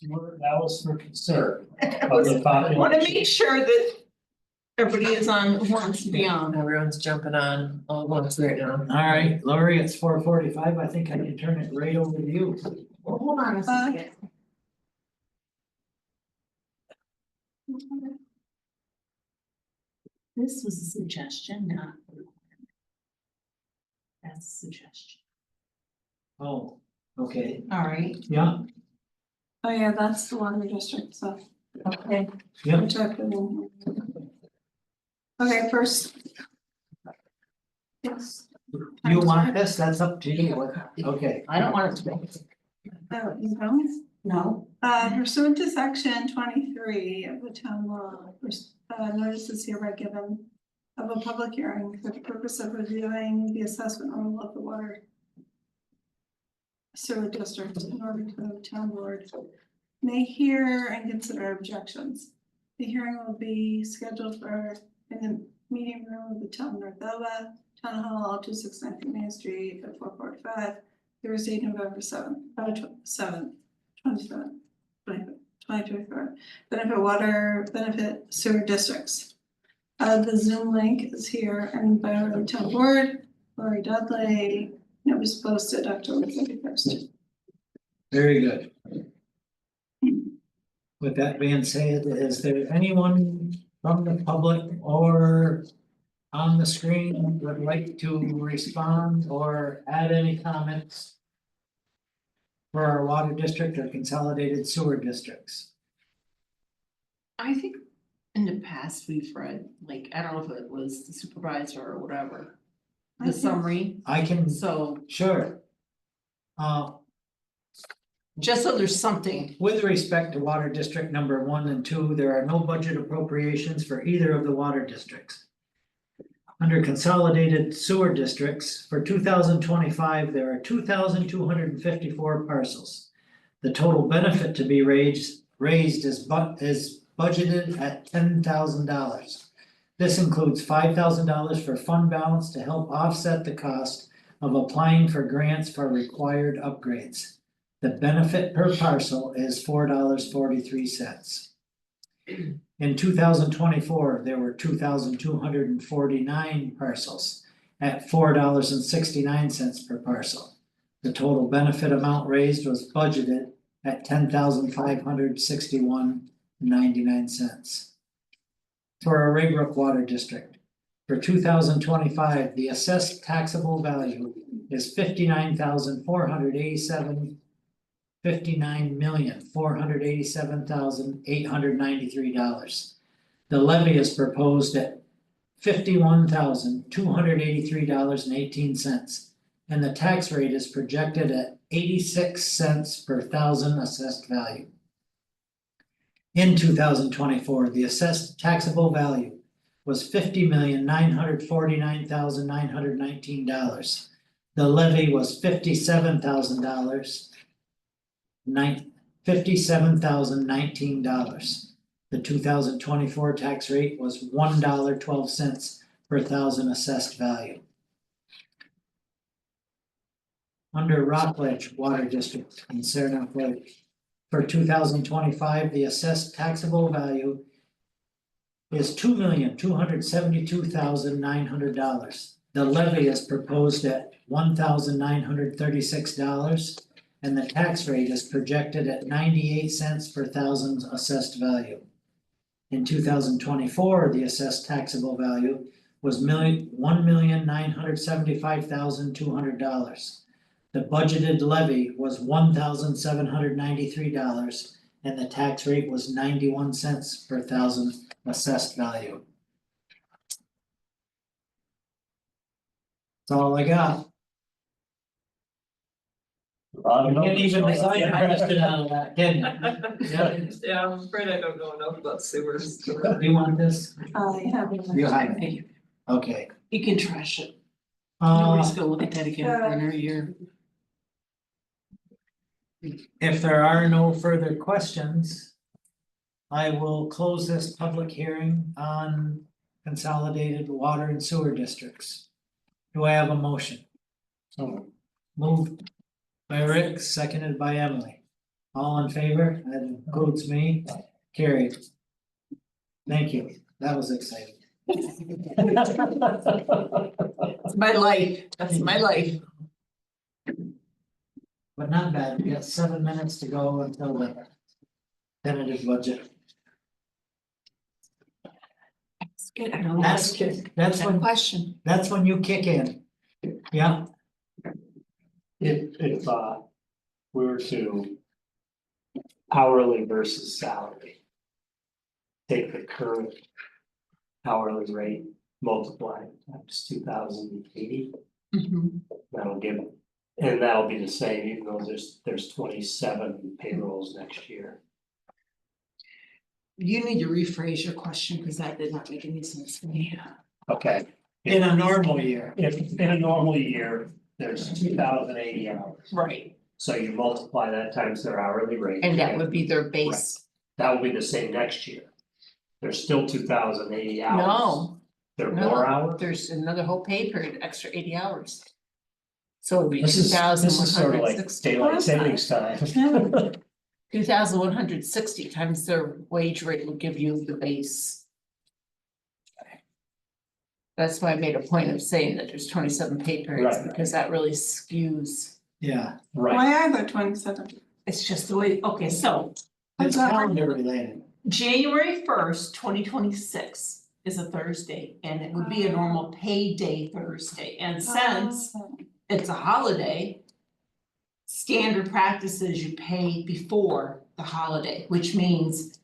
That was for concern. I want to make sure that everybody is on, who wants to be on. Everyone's jumping on all at once right now. All right, Lori, it's 4:45. I think I can turn it right over to you. Well, hold on a second. This was a suggestion, not a requirement. That's a suggestion. Oh, okay, All right, yeah, Oh, yeah, that's the water district stuff. okay. yeah. Which I put in. Okay, first. Yes. You want this? That's up to you. Okay, I don't want it to be. Oh, you don't? No. Pursuant to section 23 of the town law, notice is hereby given of a public hearing for the purpose of reviewing the assessment rule of the water sewer district in order to the town board may hear and consider objections. The hearing will be scheduled for in the meeting room of the town of North Elba, Town Hall, 2619 Main Street at 4:45, Thursday, November 2024. Benefit sewer districts. The Zoom link is here and by our town board, Lori Dudley. It was posted October 31st. very good. With that being said, is there anyone from the public or on the screen who would like to respond or add any comments for our water district or consolidated sewer districts? I think in the past we've read, like, I don't know if it was the supervisor or whatever, I the think- summary, I can, so sure. just so there's something. With respect to water district number 1 and 2, there are no budget appropriations for either of the water districts. Under consolidated sewer districts, for 2025, there are 2,254 parcels. The total benefit to be raised is budgeted at $10,000. This includes $5,000 for fund balance to help offset the cost of applying for grants for required upgrades. The benefit per parcel is $4.43. In 2024, there were 2,249 parcels at $4.69 per parcel. The total benefit amount raised was budgeted at $10,561.99. For our Raybrook Water District, for 2025, the assessed taxable value is $59,487,893. The levy is proposed at $51,283.18, and the tax rate is projected at 86 cents per thousand assessed value. In 2024, the assessed taxable value was $50,949,919. The levy was $57,019. The 2024 tax rate was $1.12 per thousand assessed value. Under Rockledge Water District in Saranac Lake, for 2025, the assessed taxable value is $2,272,900. The levy is proposed at $1,936, and the tax rate is projected at 98 cents per thousand assessed value. In 2024, the assessed taxable value was $1,975,200. The budgeted levy was $1,793, and the tax rate was 91 cents per thousand assessed value. That's all I got. You can't even decide a question out of that, can you? Yeah, I'm afraid I don't know enough about sewers. Do you want this? I have. You have it. Okay. You can trash it. Nobody's Uh, gonna look at that again for another year. if there are no further questions, I will close this public hearing on consolidated water and sewer districts. Do I have a motion? So moved. by Rick, seconded by Emily. All in favor, that includes me, carried. Thank you, that was exciting. It's my life, that's my life. But not bad, we got 7 minutes to go until the tentative budget. It's good. That's when, Question. that's when you kick in. Yeah, If we were to hourly versus salary. Take the current hourly rate, multiply times 2,080, Mhm. that'll give. And that'll be the same, even though there's 27 payrolls next year. You need to rephrase your question, because that did not make any sense to me. Okay. in a normal year. If in a normal year, there's 2,080 hours, Right. so you multiply that times their hourly rate. And that would be their base. That will be the same next year. There's still 2,080 hours. No, There are no, more hours? there's another whole pay period, extra 80 hours. So it'd be This two is thousand one sort of hundred like sixty. daylight savings time. 2,160 times their wage rate will give you the base. That's why I made a point of saying that there's 27 pay periods, Right. because that really skews. Yeah, Right, Why are there 27? It's just the way, okay, so it's calendar related. January 1st, 2026 is a Thursday, and it would be a normal payday Thursday, and since it's a holiday. Standard practice is you pay before the holiday, which means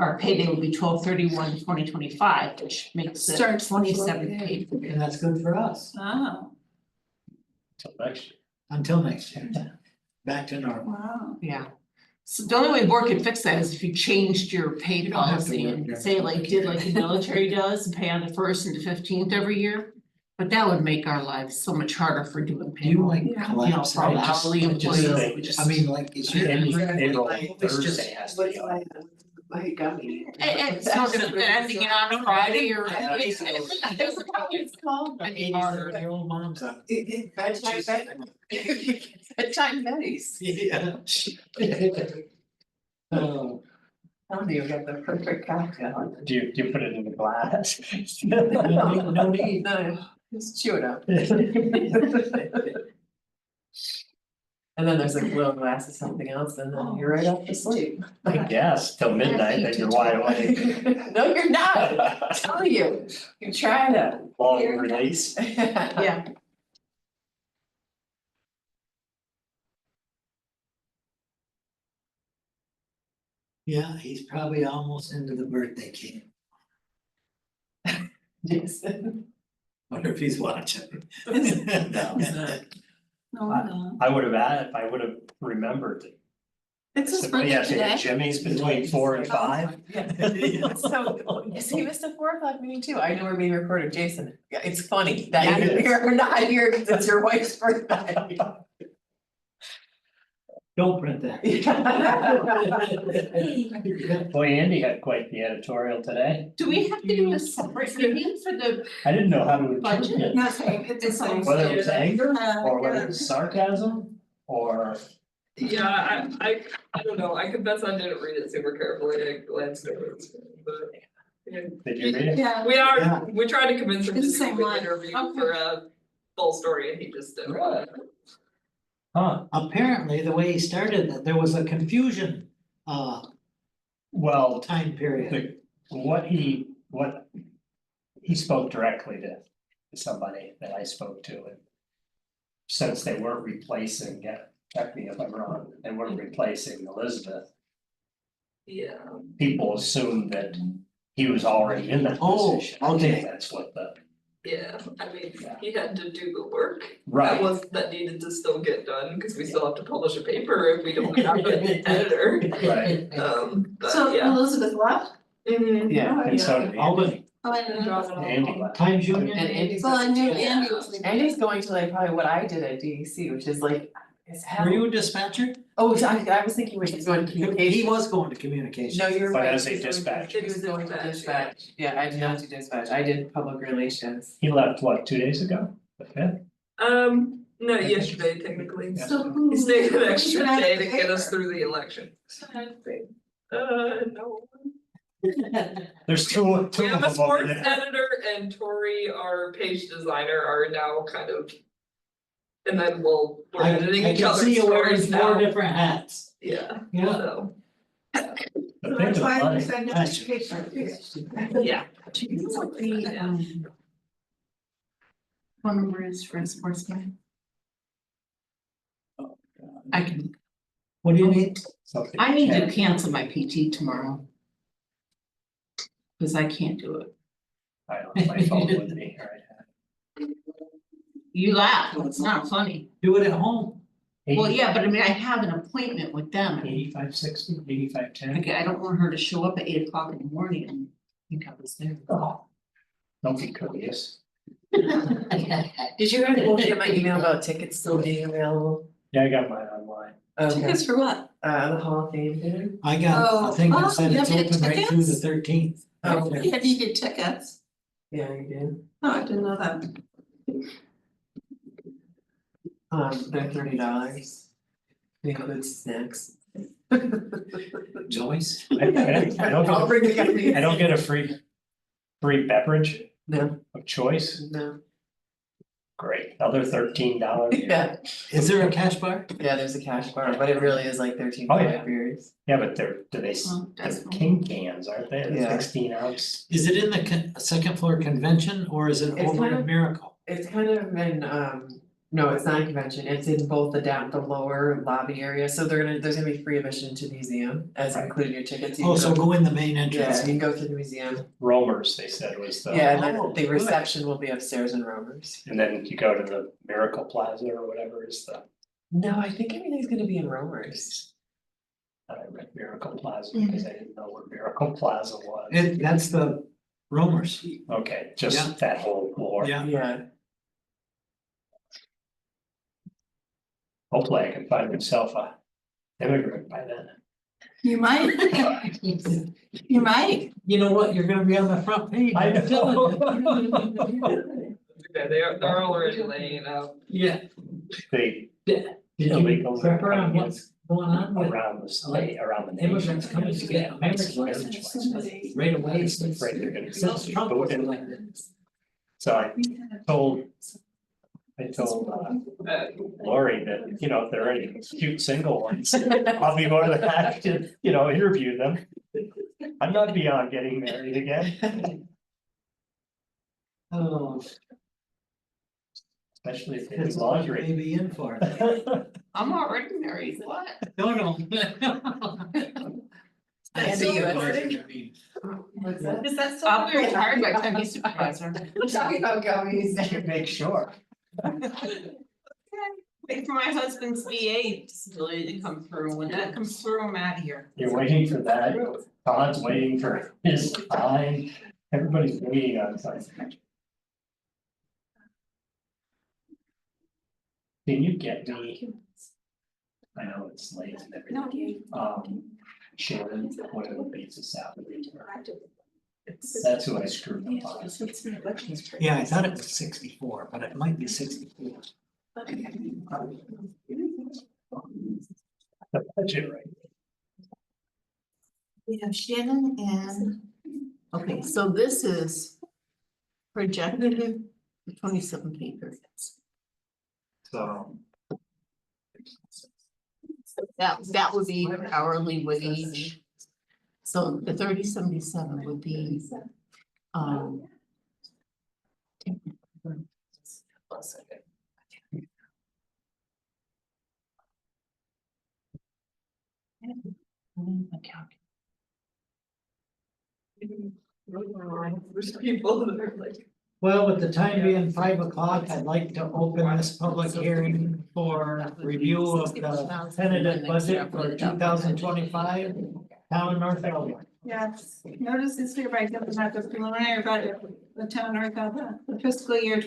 our payday will be 12/31/2025, which makes it Starts 27 before, paid. And that's good for us Oh, till next year. until next year. Back to normal. wow. Yeah. So the only way board could fix that is if you changed your pay You don't have to policy work and there. say like did like the military does and pay on the 1st and the 15th every year. But that would make our lives so much harder for doing Do you payroll. like Yeah. collapse? You know, for I just- hourly I just employees, think- we just- I mean, like, it's your. Any payroll It's just- Thursday has to be on. And it's not gonna ending on a Friday or. It's called. Your old mom's up. Bedtime Betty's. Yeah. Oh, How do you get the perfect cocktail? Do you put it in the glass? no need. No, just chew it up. And then there's a little glass of something else and then you're right off to sleep. I guess, till midnight, then you're wide awake. No, you're not, I'm telling you, you try to. Long release. Yeah. Yeah, he's probably almost into the birthday cake. Jason. Wonder if he's watching. No. No, no. I would have added, I would have remembered. It's his Somebody birthday has to today. get Jimmy's between 4 and 5. Yeah. So, he missed the 4 o'clock meeting too, I know we're being recorded, Jason, yeah, it's funny that Yeah, it is. you're not here because it's your wife's birthday. Don't print that. Boy, Andy had quite the editorial today. Do we have to do a separate meeting for the I didn't know how to Budget? interpret it, No, same, it's the same. whether it was anger or whether Yeah. it was sarcasm or. Yeah, I don't know, I confess I didn't read it super carefully, I glanced over it, but. Yeah. Did you read it? Yeah, We Yeah. we tried to convince him to do It's the a same quick one. interview Okay. for a full story and he just didn't want it. Huh, Apparently, the way he started, that there was a confusion, well, time period. what he spoke directly to somebody that I spoke to and. Since they weren't replacing, check me if I'm wrong, they weren't replacing Elizabeth, Yeah, people assumed that he was already in that Oh, position. I think okay. that's what the, yeah, I mean, he had to do the work right, that needed to still get done, cause we still have to publish a paper if we don't have an editor, right, but so yeah. Elizabeth left? Mhm. yeah, and so did Andy. Albany, Oh, I didn't know. Andy left. Times Union. And Andy's. Well, I knew Andy was leaving. Andy's going to like probably what I did at DEC, which is like, is hell. Were you a dispatcher? Oh, I was thinking when he's going to He communication. was going to communication. No, you're But right. as a he's going to- dispatcher. He was going to dispatch, yeah, I did not do dispatch, I did public relations. He left, what, 2 days ago, the fifth? No, yesterday technically. Yeah. So who? He's taking an extra who's day to gonna get pay us her? through the election. No. There's two We of them have a over sports there. editor and Tori, our page designer, are now kind of. And then we're I editing I each can other's see you wearing stories four now, different hats. yeah, Yeah. so, But think That's of why the we money. said That's- yeah. Phone number is for a sports guy. I can, What do you need? Something I need to check. cancel my PT tomorrow. Cause I can't do it. I don't have my phone with me, right? You laugh, well, it's not funny. Do it at home. Well, yeah, but I mean, I have an appointment with them. 8560, 8510. Like, I don't want her to show up at 8 o'clock in the morning and think I was there. Oh. Don't be courteous. Did you guys both get my email about tickets still being available? Yeah, I got mine online. Okay, Tickets for what? the Hall of Fame dinner? I got Oh, a thing oh, that said you it's have to get open right through the tickets? 13th. Oh, Yeah, you get tickets. yeah, you do. Oh, I didn't know that. They're $30. They include snacks. Joyce? I don't I'll get, bring the company. I don't get a free beverage No, of choice. no, Great, another $13. yeah, Is there a cash bar? yeah, there's a cash bar, but it really is like 13 Oh, yeah. beers. Yeah, but do they, Oh, that's they're cool. king cans, aren't they? The Yeah. 16 ounce. Is it in the second floor convention or is it It's over kind at of- Miracle? It's kind of in, no, it's not a convention, it's in both the lower lobby area, so there's gonna be free admission to the museum, as Right. included in your tickets. You Oh, can so go- go in the main Yeah, entrance. you can go through the museum, Romer's, they said was the. yeah, and then Oh, the good. reception will be upstairs in Romer's. And then you go to the Miracle Plaza or whatever is the, No, I think everything's gonna be in Romer's. I read Miracle Plaza because I didn't know where Miracle Plaza was. That's the Romer's. Okay, Yeah. just that whole floor. Yeah. Yeah, Hopefully I can find myself a immigrant by then. You might. You might. You know what? You're gonna be on the front page. I I'm telling know. you. Okay, they're already laying it out. Yeah. They Did you Illegal prep her on coming in what's going on with around the state, around the nation. immigrants coming to get American right away? It's Afraid they're gonna. Since Trump was voted. elected. So I told Lori that, you know, if there are any cute single ones, I'll be more than happy to, you know, interview them. I'm not beyond getting married again, Oh, especially if they do that's laundry. maybe in for it. I'm already married, what? No. That's So the US. already. what's that? Is that so? I'll be retired by the time he's supervisor. We're talking about gummies. To make sure. Wait for my husband's VA disability to come through, when that comes through, I'm out of here. You're waiting for that, Todd's waiting for his time, everybody's waiting on something. Can you get me? I know it's late and everything, Sharon, whatever beats us out. That's who I screwed up on. Yeah, I thought it was 64, but it might be 64. The budget, right? We have Shannon and, okay, so this is projected 27 papers. So. That would be hourly wage. So the 3077 would be, um. There's people that are like. Well, with the time being 5 o'clock, I'd like to open this public hearing for review of the tentative budget for 2025. Town of North Elba. Yes, notice is hereby given that the preliminary budget of the town of North Elba, the fiscal year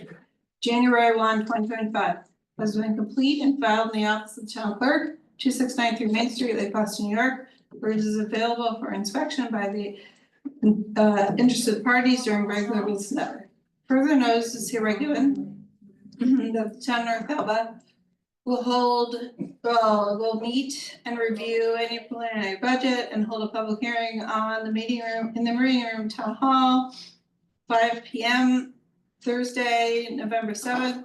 January 1, 2025 has been complete and filed in the office of the town clerk, 2693 Main Street, Lake Boston, New York. Where it is available for inspection by the interested parties during regular business hours. Further notice is hereby given the town of North Elba will meet and review any preliminary budget and hold a public hearing on the meeting room, in the meeting room town hall, 5 P.M. Thursday, November 7th.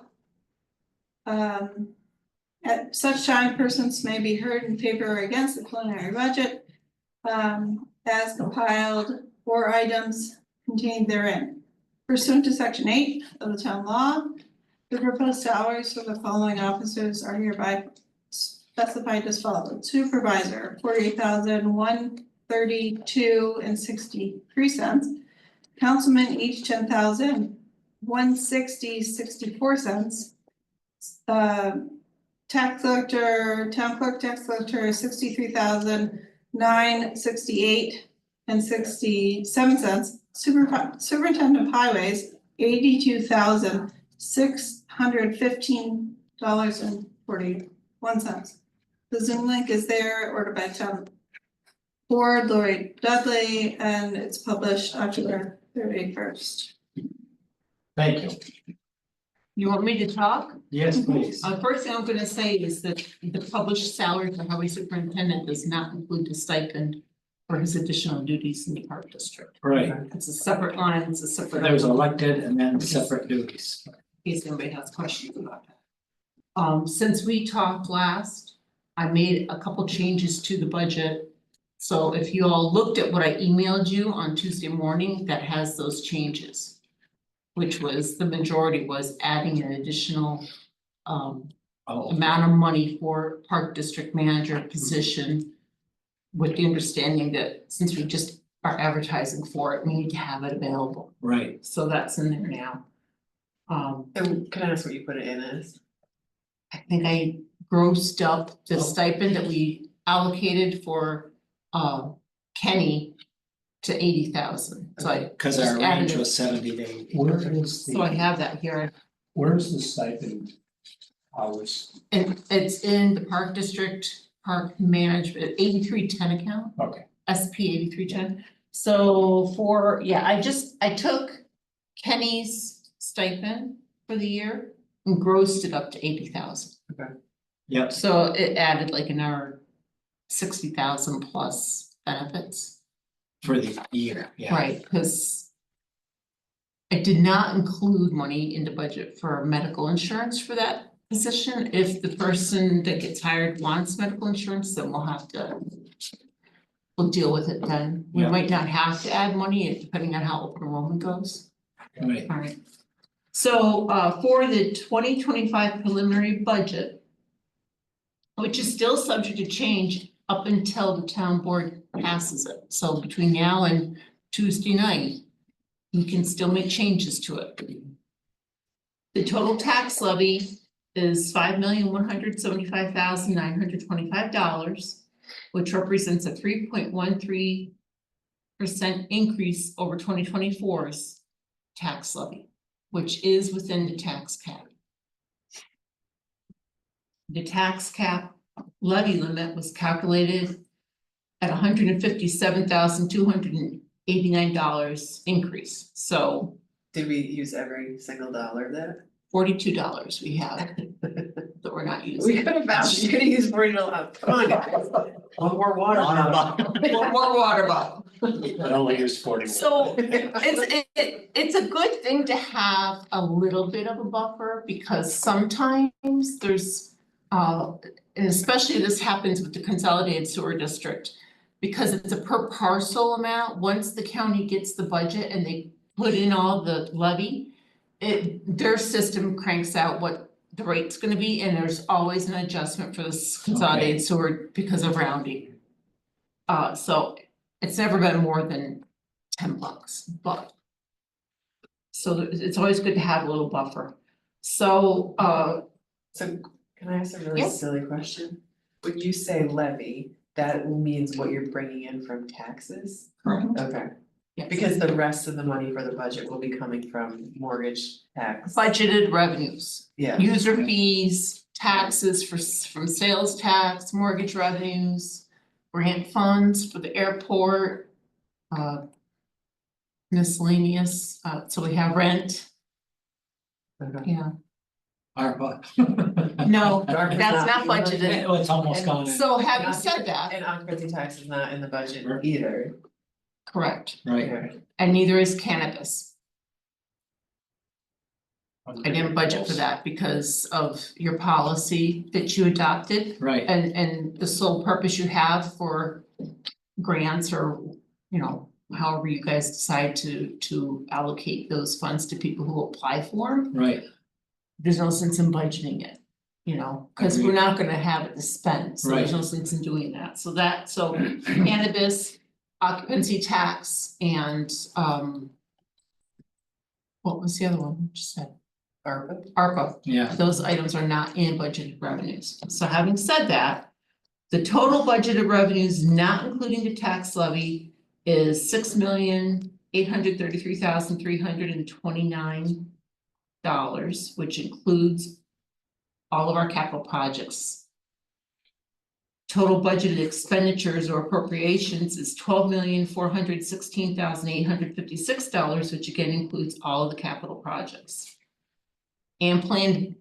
At such time, persons may be heard in favor or against the preliminary budget as compiled or items contained therein. Pursuant to section 8 of the town law, the proposed salaries for the following officers are hereby specified as follows. Supervisor, 48,132.63. Councilman, each 10,160.64. Tax collector, town clerk, tax collector, 63,968.67. Superintendent of highways, $82,615.41. The Zoom link is there, ordered by town board, Lori Dudley, and it's published October 31st. Thank you. You want me to talk? Yes, please. First thing I'm gonna say is that the published salary for highway superintendent does not include the stipend for his additional duties in the park district. Right, It's a separate line, it's a separate. there's elected and then separate duties. In case anybody has questions about that. Since we talked last, I made a couple changes to the budget. So if you all looked at what I emailed you on Tuesday morning, that has those changes. Which was, the majority was adding an additional Oh, amount of money for park district manager position. With the understanding that since we just are advertising for it, we need to have it available, right, so that's in there now. And can I ask what you put it in as? I think I grossed up the stipend that we allocated for Kenny to 80,000, so I cause just our added range it. was 70 to 80. Where is So I the, have that here, where's the stipend hours? and it's in the park district, park management, 8310 account. Okay, SP 8310. So for, I took Kenny's stipend for the year and grossed it up to 80,000. Yep, So it added like another 60,000 plus benefits. for the year, yeah. Right, cause I did not include money in the budget for medical insurance for that position. If the person that gets hired wants medical insurance, then we'll deal with it then. We Yeah. might not have to add money, depending on how open enrollment goes. Right, Alright. So for the 2025 preliminary budget, which is still subject to change up until the town board passes it. So between now and Tuesday night, we can still make changes to it. The total tax levy is $5,175,925, which represents a 3.13% increase over 2024's tax levy, which is within the tax cap. The tax cap levy limit was calculated at $157,289 increase, so Did we use every single dollar of that? $42 we have that we're not We using. could have found, you could have used $40. Come on, guys. One more water bottle. One more water bottle. I only use 40. So it's a good thing to have a little bit of a buffer, because sometimes there's and especially this happens with the consolidated sewer district. Because it's a per parcel amount, once the county gets the budget and they put in all the levy, their system cranks out what the rate's gonna be, and there's always an adjustment for this consolidated sewer because of rounding. So it's never been more than $10, but. So it's always good to have a little buffer. So So can I ask a really Yeah. silly question? When you say levy, that means what you're bringing in from taxes? Correct. Okay, yes. because the rest of the money for the budget will be coming from mortgage tax. Budgeted revenues, Yeah, user fees, taxes from sales tax, mortgage revenues, grant funds for the airport. Miscellaneous, so we have rent, okay. yeah. ARPA. No, ARPA's that's not not in the budgeted. Oh, it's almost And gone in, So having Not- said that, And occupancy tax is not in the budget Right. either. correct, right, and neither is cannabis. I didn't budget for that because of your policy that you adopted. right, And the sole purpose you have for grants or, you know, however you guys decide to allocate those funds to people who apply for them. right, There's no sense in budgeting it, you know, cause we're Agreed. not gonna have it to spend, so there's no sense in doing that, so cannabis, occupancy tax and what was the other one you just said? ARPA. yeah, Those items are not in budgeted revenues. So having said that, the total budgeted revenues, not including the tax levy, is $6,833,329, which includes all of our capital projects. Total budgeted expenditures or appropriations is $12,416,856, which again includes all of the capital projects. And planned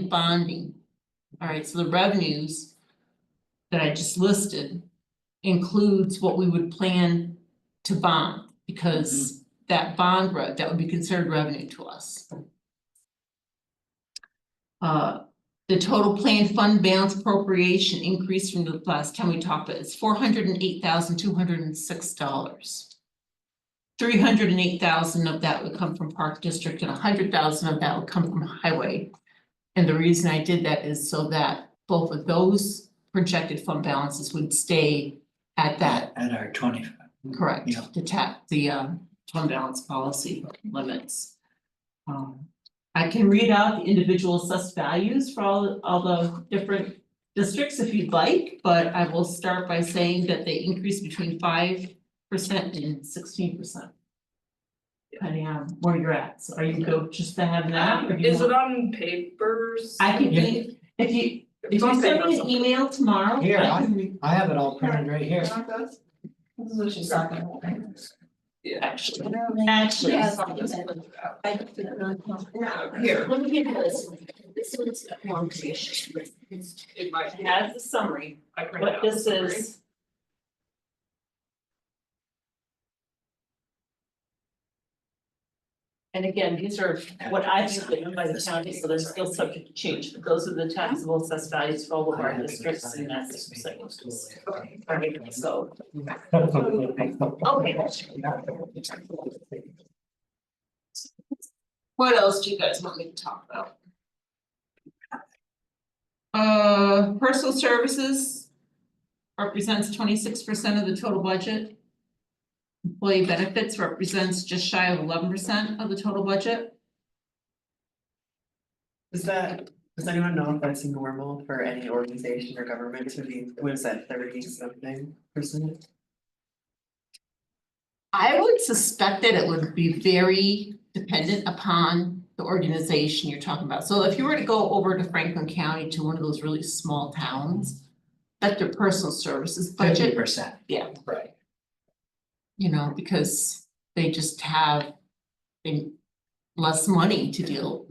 bonding. Alright, so the revenues that I just listed includes what we would plan to bond, because that that would be considered revenue to us. The total planned fund balance appropriation increase from the last time we talked about, it's $408,206. 308,000 of that would come from Park District and 100,000 of that would come from Highway. And the reason I did that is so that both of those projected fund balances would stay at that, at our 25, correct, Yeah. the fund balance policy limits. I can read out the individual assessed values for all the different districts if you'd like, but I will start by saying that they increase between 5% and 16%. Depending on where you're at, so are you go just to have that, or do you Is it want? on papers? I can, Yeah. if you It's on send paper me an somewhere. email tomorrow, Here, I can I have it all printed right here. You want those? This is what she's talking about. actually, Yes. Here, let me give you this. This one's a long creation. It might, It has the summary, I printed what out this the summary. is. And again, these are what I've been given by the county, so they're still subject to change, but those are the taxable assessed values for all of our districts and that's the sections. Alright, so, okay. What else do you guys want me to talk about? Personal services represents 26% of the total budget. Employee benefits represents just shy of 11% of the total budget. Does anyone know if that's normal for any organization or government to be, what is that, 30-something%? I would suspect that it would be very dependent upon the organization you're talking about. So if you were to go over to Franklin County to one of those really small towns, that's their personal services budget, 50%, Right. you know, because they just have less money to deal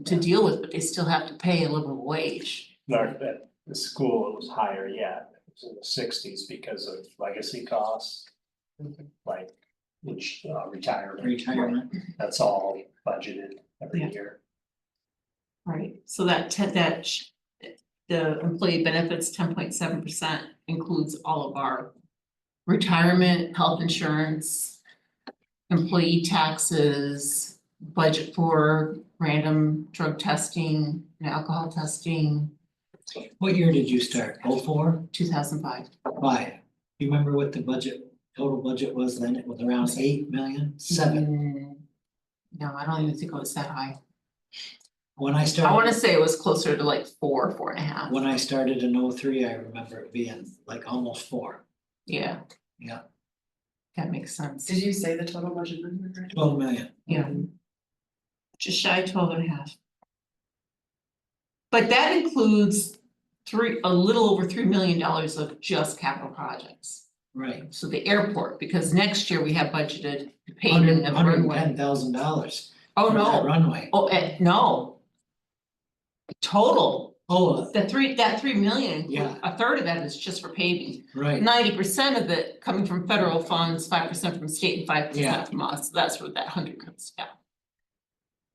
with, but they still have to pay a livable wage. Not at the school, it was higher yet, it was in the 60s because of legacy costs. Like, which retirement, that's all budgeted every Yeah. year. Right, so the employee benefits 10.7% includes all of our retirement, health insurance, employee taxes, budget for random drug testing and alcohol testing, what year did you start, 04? 2005. 5, you remember what the total budget was then, it was around 8 million, 7, No, I don't even think it was that high. when I I started. wanna say it was closer to like 4.5. When I started in 03, I remember it being like almost 4, Yeah. Yeah. That makes sense. Did you say the total budget number? 12 million. Yeah. Just shy of 12.5. But that includes a little over $3 million of just capital projects. Right. So the airport, because next year we have budgeted to paving the runway. $110,000. Oh, for that no, runway, no, total, Oh, that 3 million, Yeah. a third of that is just for paving. right, 90% of it coming from federal funds, 5% from state and 5% Yeah. from us, that's where that 100 comes down.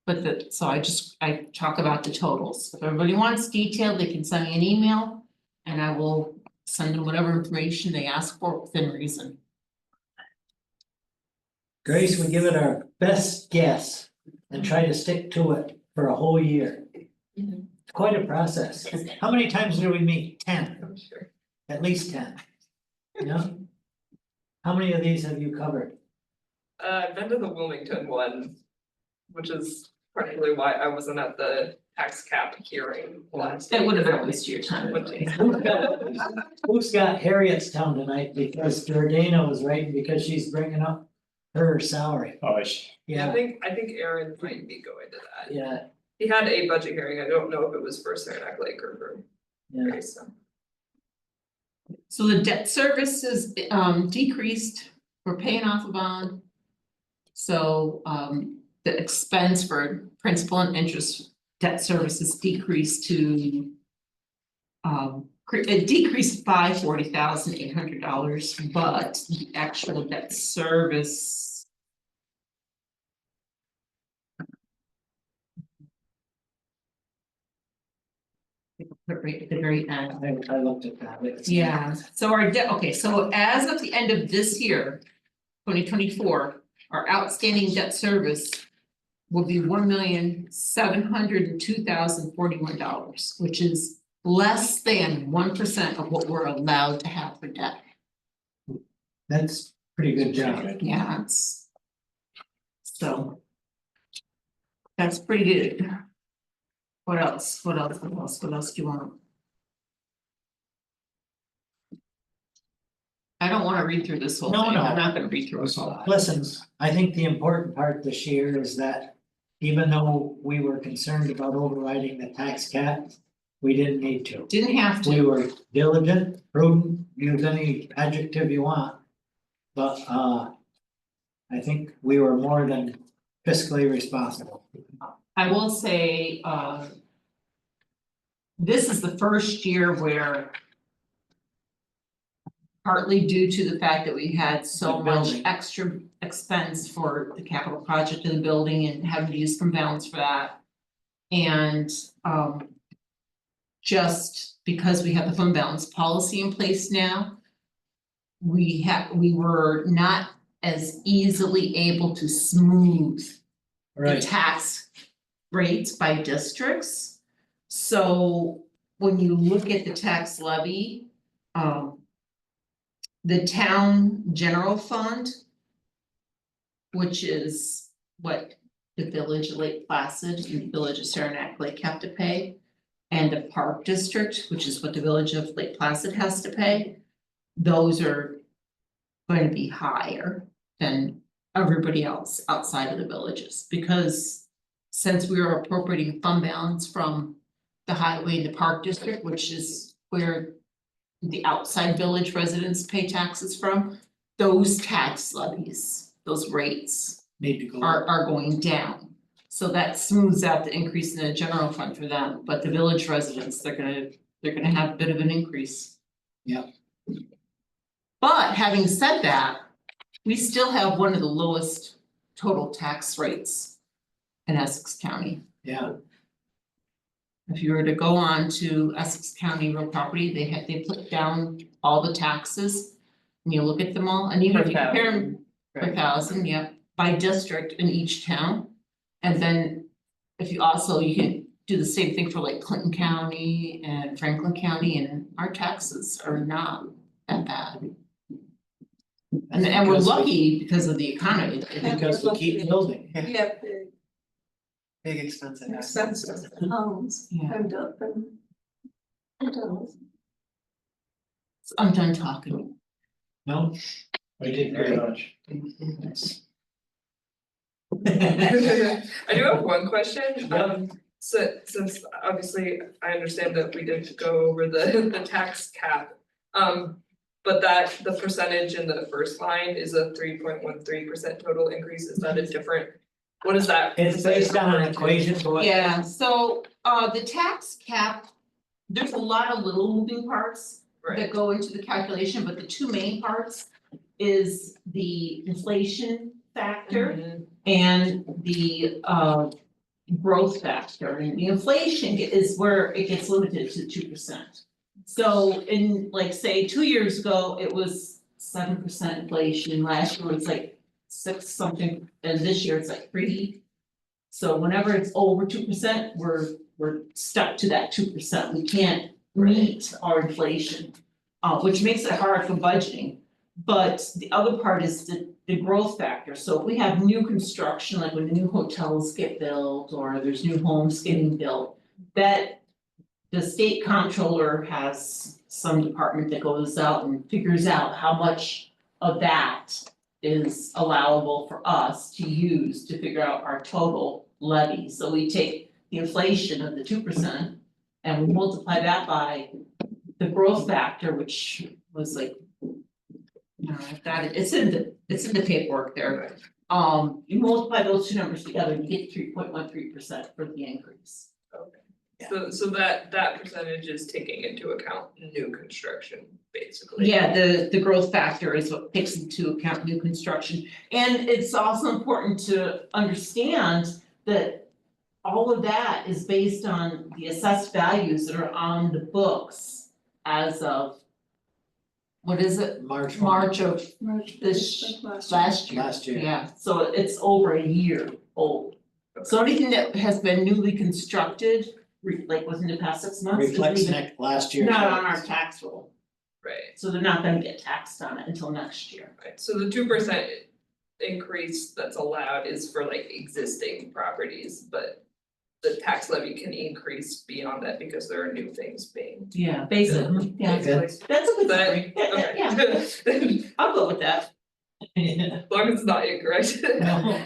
But so I talk about the totals, if everybody wants detail, they can send me an email. And I will send them whatever information they ask for within reason. Grace, we give it our best guess and try to stick to it for a whole year. Mhm. It's quite a process. How many times do we meet? 10, I'm sure. at least 10. Yeah? How many of these have you covered? I've been to the Wilmington one, which is partially why I wasn't at the tax cap hearing last. It would have been a waste of your time anyway. Who's got Harrietstown tonight because Jordana was writing because she's bringing up her salary. Oh, I Yeah, think Aaron might be going to that. yeah, He had a budget hearing, I don't know if it was for Saranac Lake or for yeah. Grace, so. So the debt service is decreased, we're paying off a bond. So the expense for principal and interest debt service is decreased to. It decreased by $40,800, but the actual debt service. Put right at the very end. I looked at that. It's- Yeah, so our debt, okay, so as of the end of this year, 2024, our outstanding debt service. Will be $1,702,041, which is less than 1% of what we're allowed to have for debt. That's pretty good job. Yeah, it's. So. That's pretty good. What else? What else do you want? I don't wanna read through this whole No, thing, no. I'm not gonna read through it all. Listen, I think the important part this year is that even though we were concerned about overriding the tax cap, we didn't need to. Didn't have We to, were diligent, prudent, use any adjective you want. But I think we were more than fiscally responsible. I will say, this is the first year where. Partly due to the fact that we had so The much building. extra expense for the capital project in the building and having to use fund balance for that. And just because we have the fund balance policy in place now. We were not as easily able to smooth the tax rates by districts. So when you look at the tax levy, the town general fund. Which is what the village of Lake Placid and the village of Saranac Lake have to pay. And the park district, which is what the village of Lake Placid has to pay. Those are going to be higher than everybody else outside of the villages, because since we are appropriating fund balance from the highway and the park district, which is where the outside village residents pay taxes from, those tax levies, those rates Need to go. are going down. So that smooths out the increase in the general fund for them, but the village residents, they're gonna have a bit of an increase. Yep. But having said that, we still have one of the lowest total tax rates in Essex County. Yeah, If you were to go on to Essex County real property, they put down all the taxes. And you look at them all, and even if you compare them per thousand, yeah, by district in each town. And then if you also, you can do the same thing for like Clinton County and Franklin County, and our taxes are not that bad. And we're Because we- lucky because of the economy. because we keep building. Yep, Big expensive. expensive homes Yeah, and up and. I'm done talking. No? we did very much. I do have one question, Yep. so since obviously I understand that we did go over the tax cap. But that the percentage in the first line is a 3.13% total increase, is that a different What is that? It's based on an equation for what. Yeah, so the tax cap, there's a lot of little moving parts Right, that go into the calculation, but the two main parts is the inflation factor Mhm. and the growth factor. And the inflation is where it gets limited to 2%. So in like, say, 2 years ago, it was 7% inflation, last year it was like 6 something, and this year it's like 3. So whenever it's over 2%, we're stuck to that 2%, we can't meet our inflation. Which makes it hard for budgeting, but the other part is the growth factor, so if we have new construction, like when new hotels get built or there's new homes getting built. That the state comptroller has some department that goes out and figures out how much of that is allowable for us to use to figure out our total levy. So we take the inflation of the 2% and we multiply that by the growth factor, which was like. No, I've got it, it's in the paperwork there. You multiply those two numbers together, you get 3.13% for the increase. So that percentage is taking into account new construction, basically. Yeah, the growth factor is what takes into account new construction. And it's also important to understand that all of that is based on the assessed values that are on the books as of, what is it, March. March of March this like last year. Last year. Yeah, so it's over a year old. So anything that has been newly constructed, like within the past 6 months, doesn't Reflects even, next, last year's. not on our tax roll. Right, So they're not gonna get taxed on it until next year. right, so the 2% increase that's allowed is for like existing properties, but. The tax levy can increase beyond that because there are new things being. Yeah, basically, yeah, That's- that's a good But, story, yeah, okay. I'll go with that. As long as it's not incorrect. No.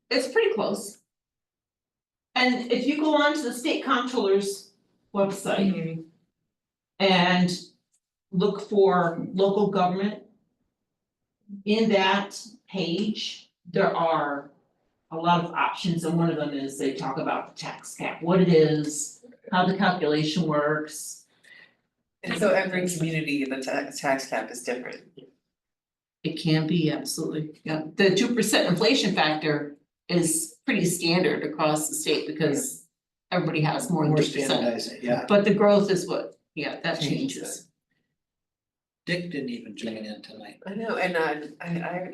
It's pretty close. And if you go onto the state comptroller's website Mhm. and look for local government. In that page, there are a lot of options, and one of them is they talk about the tax cap, what it is, how the calculation works. And so every community, the tax cap is different. It can be, absolutely, yeah, the 2% inflation factor is pretty standard across the state because everybody has more than More 2%. standardized, yeah. But the growth is what, yeah, that Changes changes. Dick didn't even join in tonight. I know, and I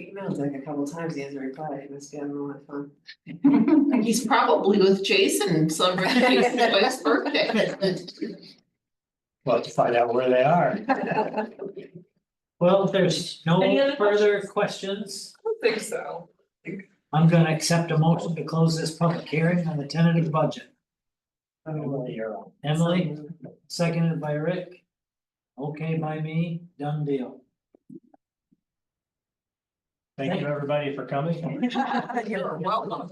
emailed like a couple times, he hasn't replied, he must be having a lot of fun. He's probably with Jason celebrating his wife's birthday. We'll have to find out where they are. Well, if there's Any no other further questions, I don't think so. I'm gonna accept a motion to close this public hearing on the tentative budget. Emily, you're on. Emily, seconded by Rick. Okay by me, done deal. Thank you, everybody, for coming. You're welcome.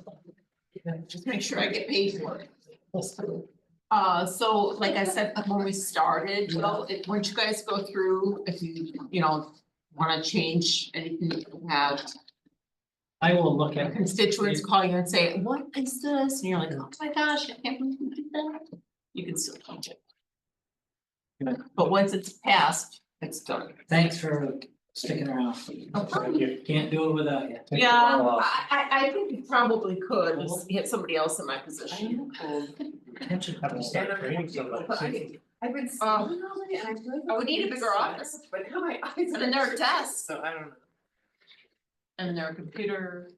Just make sure I get paid for it. So like I said, when we started, well, once you guys go through, if you know, wanna change anything that you have. I will look at. Constituents call you and say, what is this? And you're like, oh my gosh, I can't believe you did that. You can still change it. Good. But once it's passed, it's done. Thanks for sticking around. Thank you. Can't do it without you. Take Yeah, a while. I think you probably could, just get somebody else in my position. Have to start training somebody. I've been Oh. all day and I feel like. Oh, we need a bigger office. But now my eyes And then there are are desks. so I don't know. And their computer.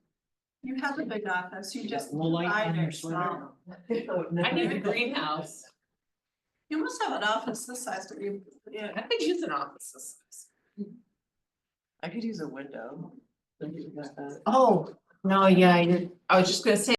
You have a big office, you just Low light on hide your it, sweater. so. I need a greenhouse. You must have an office this size, but you, yeah. I could use an office this size. I could use a window. Oh, no, yeah, I was just gonna say,